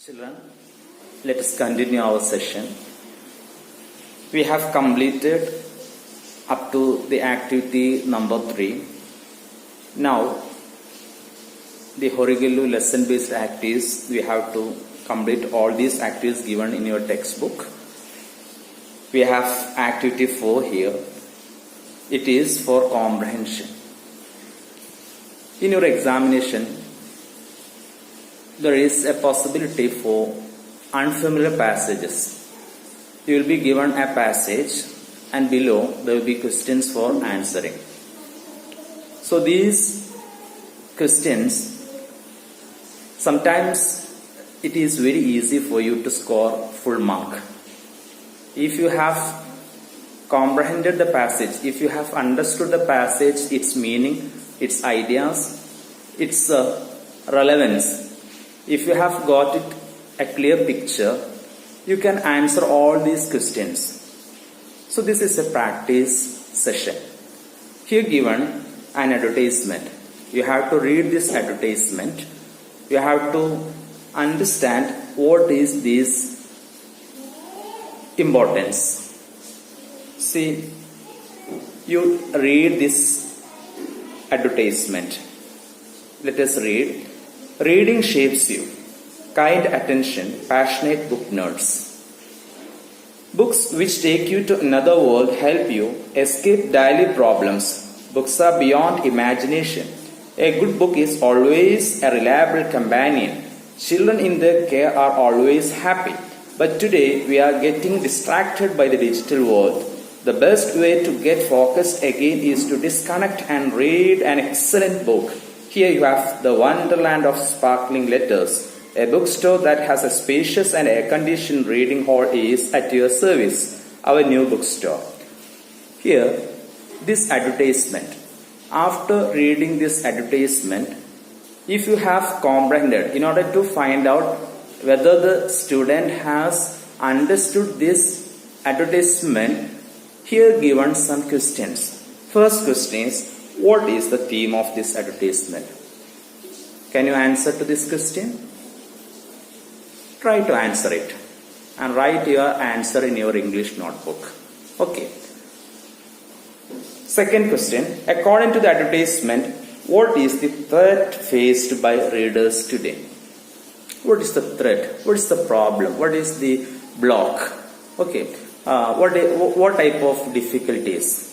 Children, let us continue our session. We have completed up to the activity number 3. Now, the Horegallu lesson-based activities, we have to complete all these activities given in your textbook. We have activity 4 here. It is for comprehension. In your examination, there is a possibility for unfamiliar passages. You will be given a passage and below there will be questions for answering. So these questions, sometimes it is very easy for you to score full mark. If you have comprehended the passage, if you have understood the passage, its meaning, its ideas, its relevance, if you have got it a clear picture, you can answer all these questions. So this is a practice session. Here given an advertisement. You have to read this advertisement. You have to understand what is this importance. See, you read this advertisement. Let us read. Reading shapes you. Kind attention, passionate book nerds. Books which take you to another world help you escape daily problems. Books are beyond imagination. A good book is always a reliable companion. Children in their care are always happy. But today we are getting distracted by the digital world. The best way to get focused again is to disconnect and read an excellent book. Here you have the wonderland of sparkling letters. A bookstore that has a spacious and air-conditioned reading hall is at your service. Our new bookstore. Here, this advertisement. After reading this advertisement, if you have comprehended, in order to find out whether the student has understood this advertisement, here given some questions. First question is, what is the theme of this advertisement? Can you answer to this question? Try to answer it and write your answer in your English notebook. Okay. Second question. According to the advertisement, what is the threat faced by readers today? What is the threat? What is the problem? What is the block? Okay. What type of difficulties?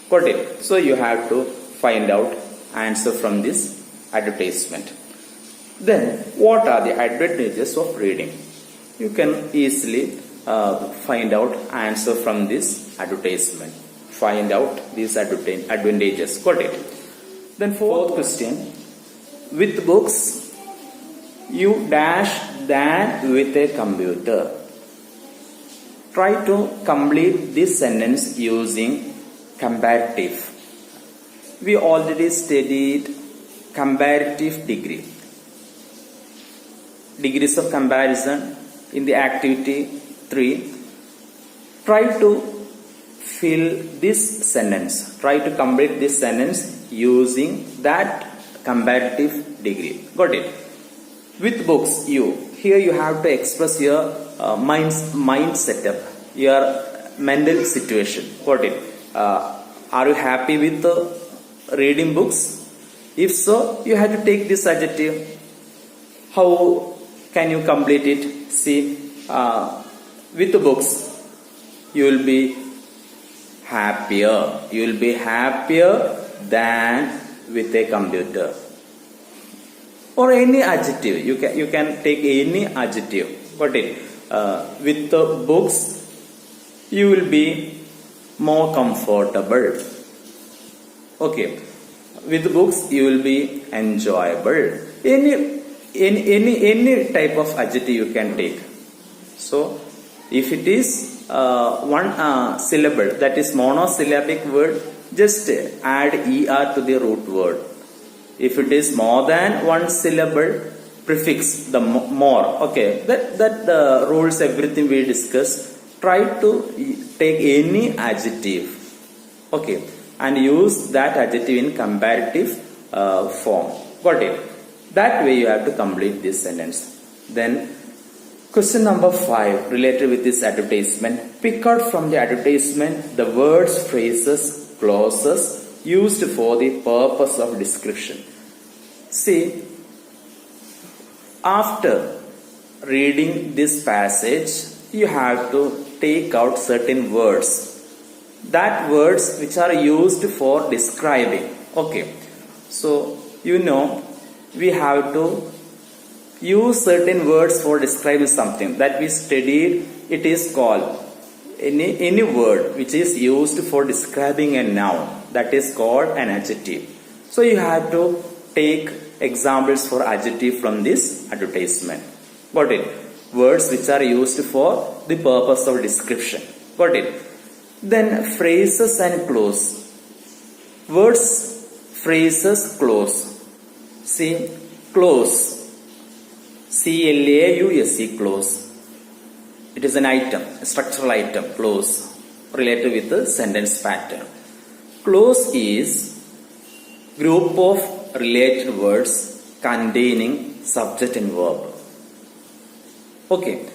Got it? So you have to find out answer from this advertisement. Then, what are the advantages of reading? You can easily find out answer from this advertisement. Find out these advantages. Got it? Then fourth question. With books, you dash than with a computer. Try to complete this sentence using comparative. We already studied comparative degree. Degrees of comparison in the activity 3. Try to fill this sentence. Try to complete this sentence using that comparative degree. Got it? With books, here you have to express your mind setup, your mental situation. Got it? Are you happy with reading books? If so, you have to take this adjective. How can you complete it? See, with the books, you will be happier. You will be happier than with a computer. Or any adjective. You can take any adjective. Got it? With the books, you will be more comfortable. Okay. With books, you will be enjoyable. Any type of adjective you can take. So, if it is one syllable, that is monosyllabic word, just add er to the root word. If it is more than one syllable, prefix the more. Okay, that rules everything we discussed. Try to take any adjective. Okay, and use that adjective in comparative form. Got it? That way you have to complete this sentence. Then Question number 5 related with this advertisement. Pick out from the advertisement the words, phrases, clauses used for the purpose of description. See, after reading this passage, you have to take out certain words. That words which are used for describing. Okay, so we have to use certain words for describing something that we studied. It is called any word which is used for describing a noun, that is called an adjective. So you have to take examples for adjective from this advertisement. Got it? Words which are used for the purpose of description. Got it? Then phrases and clause. Words, phrases, clause. See, clause. C-L-A-U-S-E, clause. It is an item, a structural item, clause, related with the sentence pattern. Clause is group of related words containing subject and verb. Okay,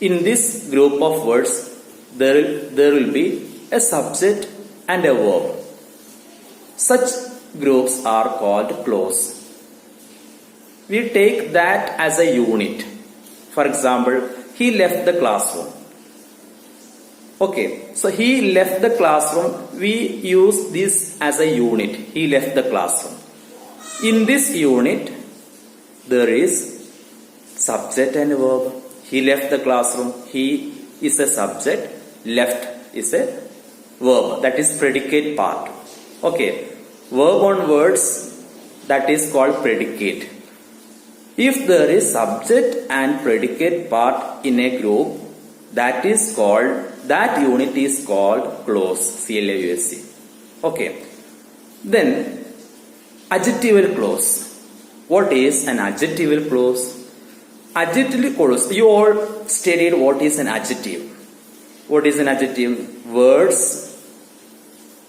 in this group of words, there will be a subject and a verb. Such groups are called clause. We take that as a unit. For example, he left the classroom. Okay, so he left the classroom. We use this as a unit. He left the classroom. In this unit, there is subject and verb. He left the classroom. He is a subject. Left is a verb. That is predicate part. Okay, verb on words, that is called predicate. If there is subject and predicate part in a group, that unit is called clause. C-L-A-U-S-E. Okay. Then adjectival clause. What is an adjectival clause? Adjectival clause. You all studied what is an adjective. What is an adjective? Words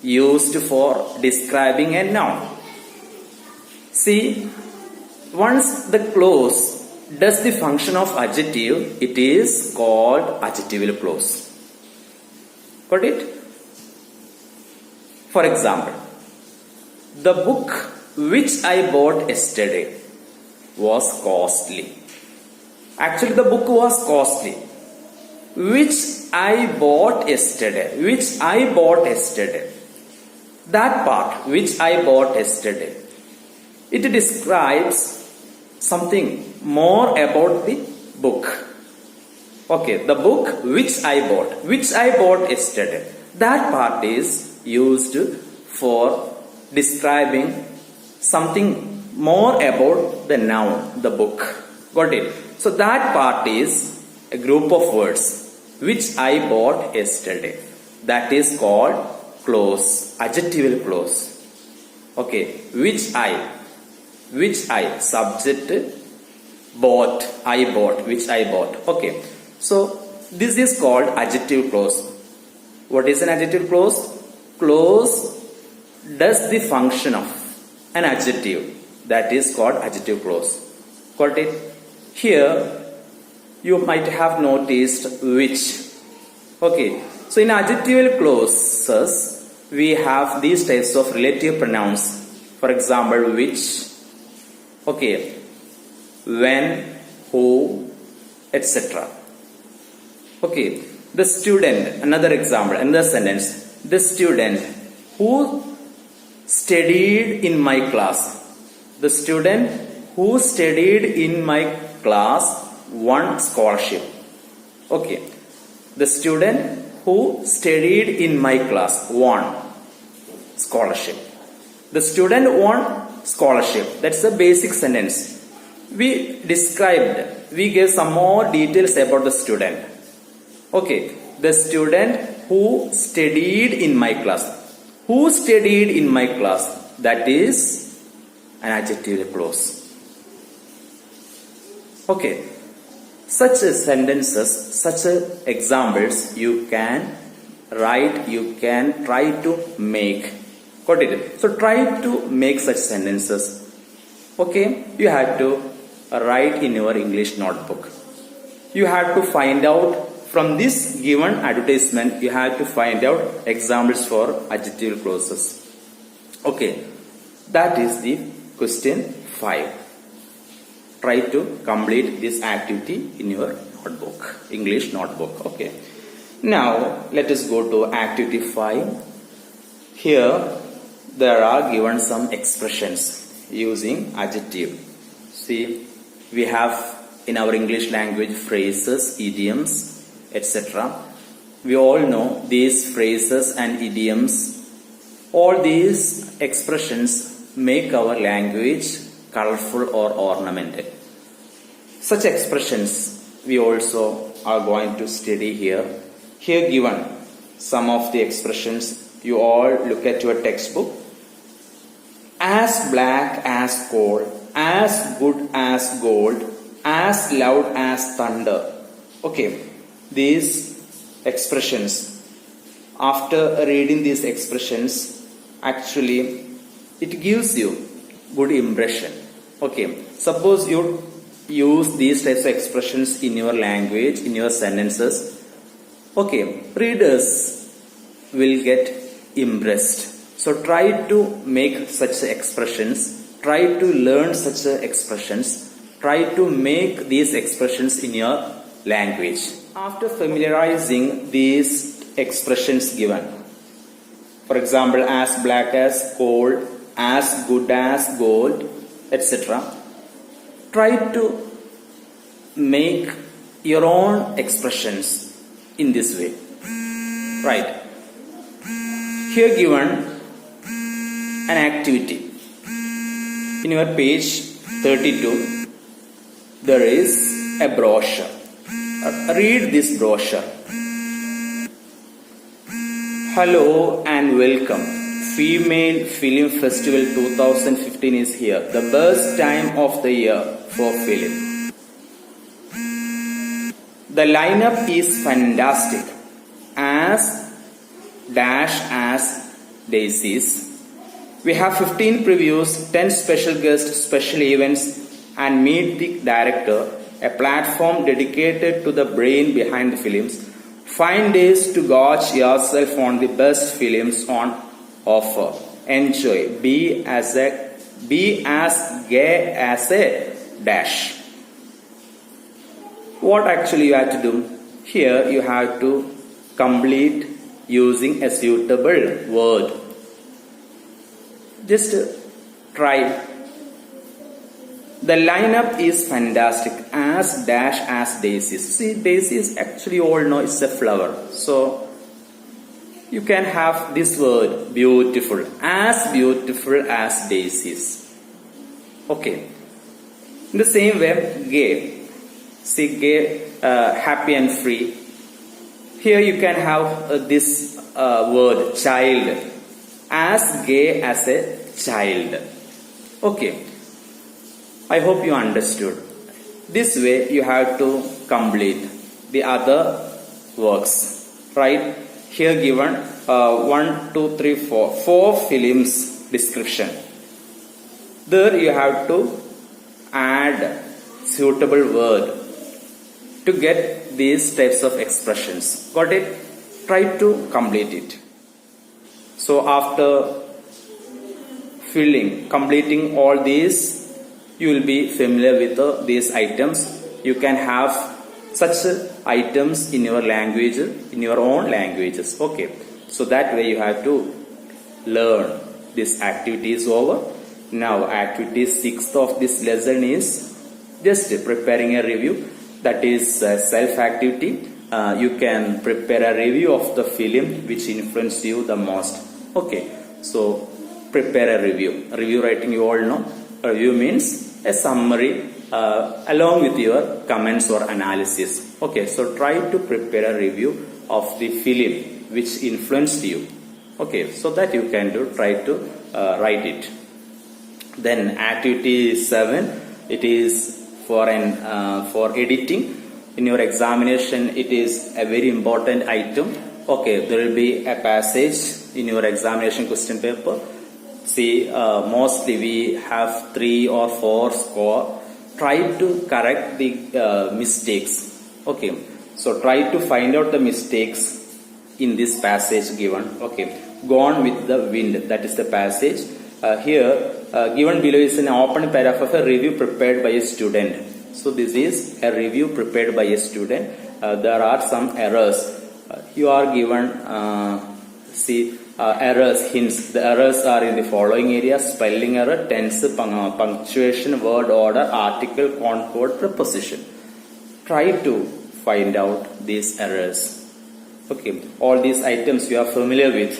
used for describing a noun. See, once the clause does the function of adjective, it is called adjectival clause. Got it? For example, the book which I bought yesterday was costly. Actually, the book was costly. Which I bought yesterday. Which I bought yesterday. That part, which I bought yesterday, it describes something more about the book. Okay, the book which I bought yesterday. That part is used for describing something more about the noun, the book. Got it? So that part is a group of words which I bought yesterday. That is called clause, adjectival clause. Okay, which I, subject, bought, I bought, which I bought. Okay, so this is called adjective clause. What is an adjective clause? Clause does the function of an adjective. That is called adjective clause. Got it? Here you might have noticed which. Okay, so in adjectival clauses we have these types of relative pronouns. For example, which, okay, when, who, etc. Okay, the student, another example, another sentence. The student who studied in my class. The student who studied in my class won scholarship. Okay, the student who studied in my class won scholarship. The student won scholarship. That's the basic sentence. We gave some more details about the student. Okay, the student who studied in my class. Who studied in my class? That is an adjective clause. Okay, such sentences, such examples you can write, you can try to make. Got it? So try to make such sentences. Okay, you have to write in your English notebook. You have to find out from this given advertisement, you have to find out examples for adjective clauses. Okay, that is the question 5. Try to complete this activity in your notebook, English notebook. Okay. Now let us go to activity 5. Here there are given some expressions using adjective. See, we have in our English language phrases, idioms, etc. We all know these phrases and idioms. All these expressions make our language colorful or ornamented. Such expressions we also are going to study here. Here given some of the expressions. You all look at your textbook. As black as coal, as good as gold, as loud as thunder. Okay, these expressions, after reading these expressions, actually it gives you good impression. Okay, suppose you use these types of expressions in your language, in your sentences. Okay, readers will get impressed. So try to make such expressions, try to learn such expressions, try to make these expressions in your language. After familiarizing these expressions given, for example, as black as coal, as good as gold, etc., try to make your own expressions in this way. Right. Here given an activity. In your page 32, there is a brochure. Read this brochure. Hello and welcome. Female Film Festival 2015 is here. The best time of the year for film. The lineup is fantastic. As dash as daisies. We have 15 previews, 10 special guests, special events, and meet the director, a platform dedicated to the brain behind the films. Find days to gorge yourself on the best films on offer. Enjoy. Be as gay as a dash. What actually you have to do? Here you have to complete using a suitable word. Just try. The lineup is fantastic. As dash as daisies. See, daisies actually all know it's a flower. So you can have this word beautiful. As beautiful as daisies. Okay. In the same way, gay. See, gay, happy and free. Here you can have this word child. As gay as a child. Okay. I hope you understood. This way you have to complete the other works. Right? Here given 1, 2, 3, 4. 4 films description. There you have to add suitable word to get these types of expressions. Got it? Try to complete it. So after completing all these, you will be familiar with these items. You can have such items in your language, in your own languages. Okay. So that way you have to learn. This activity is over. Now activity 6th of this lesson is just preparing a review. That is self-activity. You can prepare a review of the film which influenced you the most. Okay, so prepare a review. Review writing you all know. A review means a summary along with your comments or analysis. Okay, so try to prepare a review of the film which influenced you. Okay, so that you can do. Try to write it. Then activity 7. It is for editing. In your examination, it is a very important item. Okay, there will be a passage in your examination question paper. See, mostly we have 3 or 4 score. Try to correct the mistakes. Okay, so try to find out the mistakes in this passage given. Okay, Gone with the Wind, that is the passage. Here, given below is an open paragraph of a review prepared by a student. So this is a review prepared by a student. There are some errors. You are given, errors, hints. The errors are in the following areas: spelling error, tense, punctuation, word order, article, concord, preposition. Try to find out these errors. Okay, all these items you are familiar with,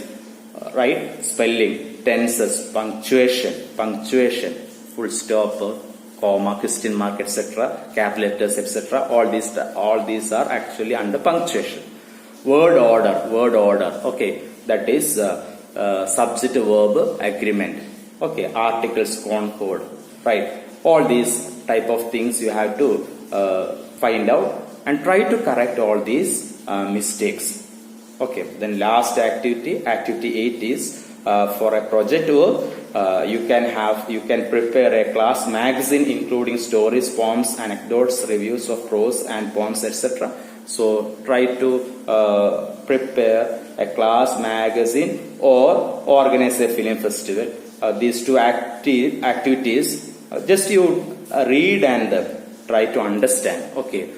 right? Spelling, tenses, punctuation, full stop, comma, question mark, etc., cap letters, etc. All these are actually under punctuation. Word order. Okay, that is subject verb agreement. Okay, articles, concord, right? All these type of things you have to find out and try to correct all these mistakes. Okay, then last activity 8 is for a project work. You can prepare a class magazine including stories, poems, anecdotes, reviews of prose and poems, etc. So try to prepare a class magazine or organize a film festival. These two activities, just you read and try to understand. Okay,